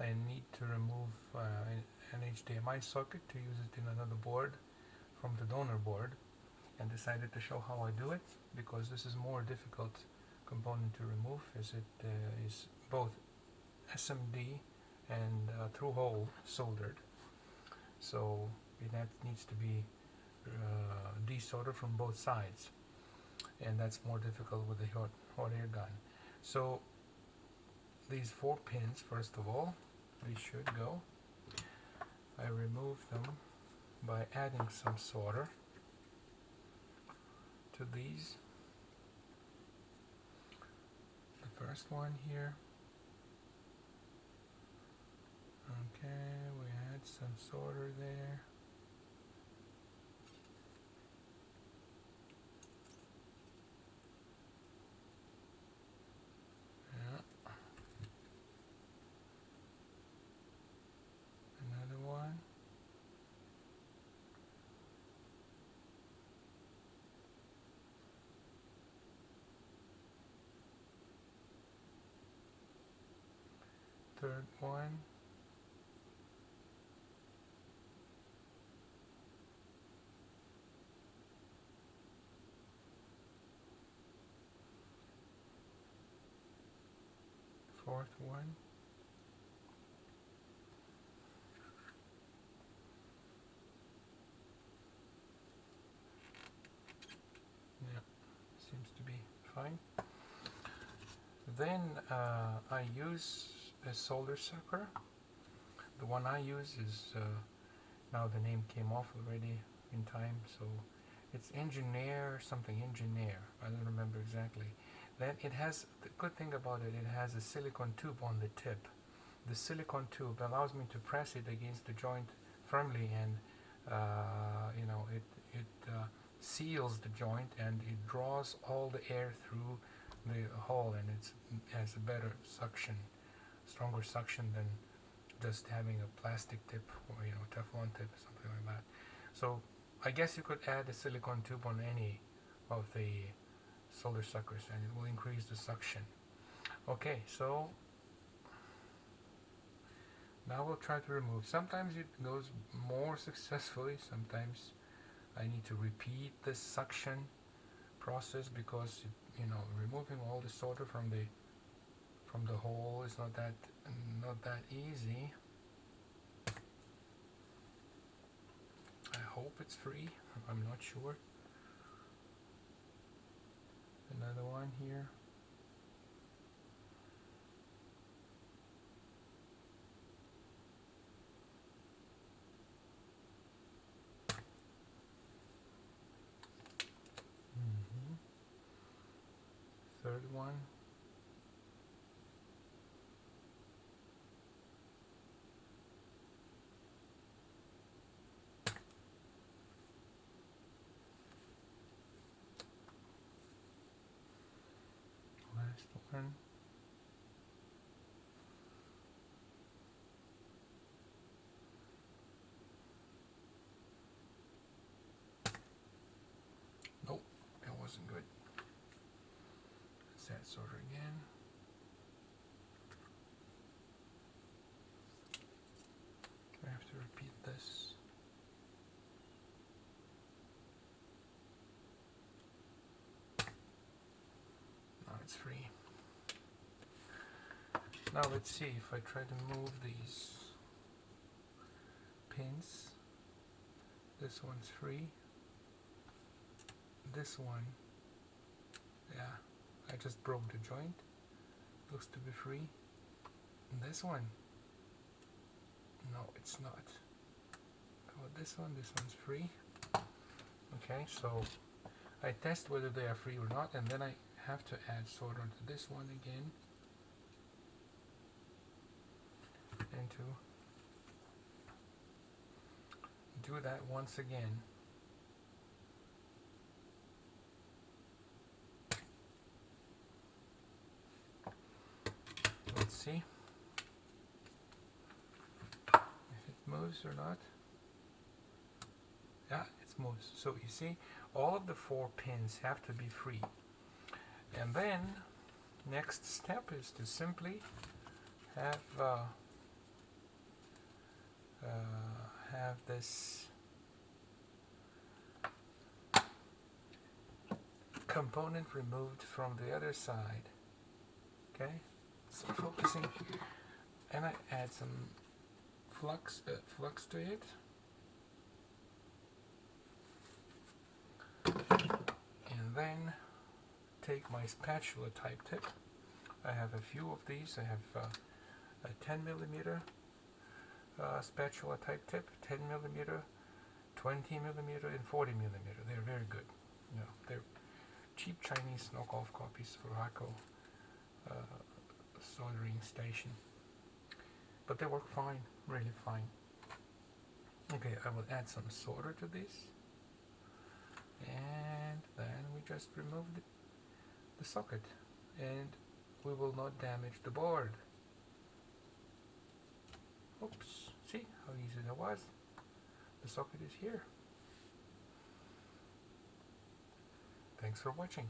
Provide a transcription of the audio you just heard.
I need to remove an HDMI socket to use it in another board from the donor board, and decided to show how I do it, because this is more difficult component to remove, as it is both SMD and through hole soldered, so it needs to be desoldered from both sides, and that's more difficult with the hot air gun. So these 4 pins, first of all, they should go. I remove them by adding some solder to these. The first one here. Okay, we add some solder there. Yeah. Another one. Third one. Fourth one. Yeah, seems to be fine. Then I use a solder sucker. The one I use is, now the name came off already in time, so it's Engineer something, Engineer, I don't remember exactly. Then it has, the good thing about it, it has a silicone tube on the tip. The silicone tube allows me to press it against the joint firmly, and you know, it seals the joint, and it draws all the air through the hole, and it has a better suction, stronger suction than just having a plastic tip, or Teflon tip, something like that. So I guess you could add a silicone tube on any of the solder suckers, and it will increase the suction. Okay, so now we'll try to remove. Sometimes it goes more successfully, sometimes I need to repeat this suction process, because removing all the solder from the hole is not that easy. I hope it's free, I'm not sure. Another one here. Third one. Last one. Nope, it wasn't good. Let's add solder again. I have to repeat this. Now it's free. Now let's see if I try to move these pins. This one's free. This one, yeah, I just broke the joint. Looks to be free. And this one, no, it's not. How about this one? This one's free. Okay, so I test whether they are free or not, and then I have to add solder to this one again, and to do that once again. Let's see if it moves or not. Yeah, it moves. So you see, all of the 4 pins have to be free. And then next step is to simply have have this component removed from the other side. Okay, so focusing, and I add some flux to it, and then take my spatula type tip. I have a few of these. I have a 10 millimeter spatula type tip, 10 millimeter, 20 millimeter, and 40 millimeter. They're very good. You know, they're cheap Chinese knockoff copies for Hako soldering station, but they work fine, really fine. Okay, I will add some solder to this, and then we just remove the socket, and we will not damage the board. Oops, see how easy that was? The socket is here. Thanks for watching.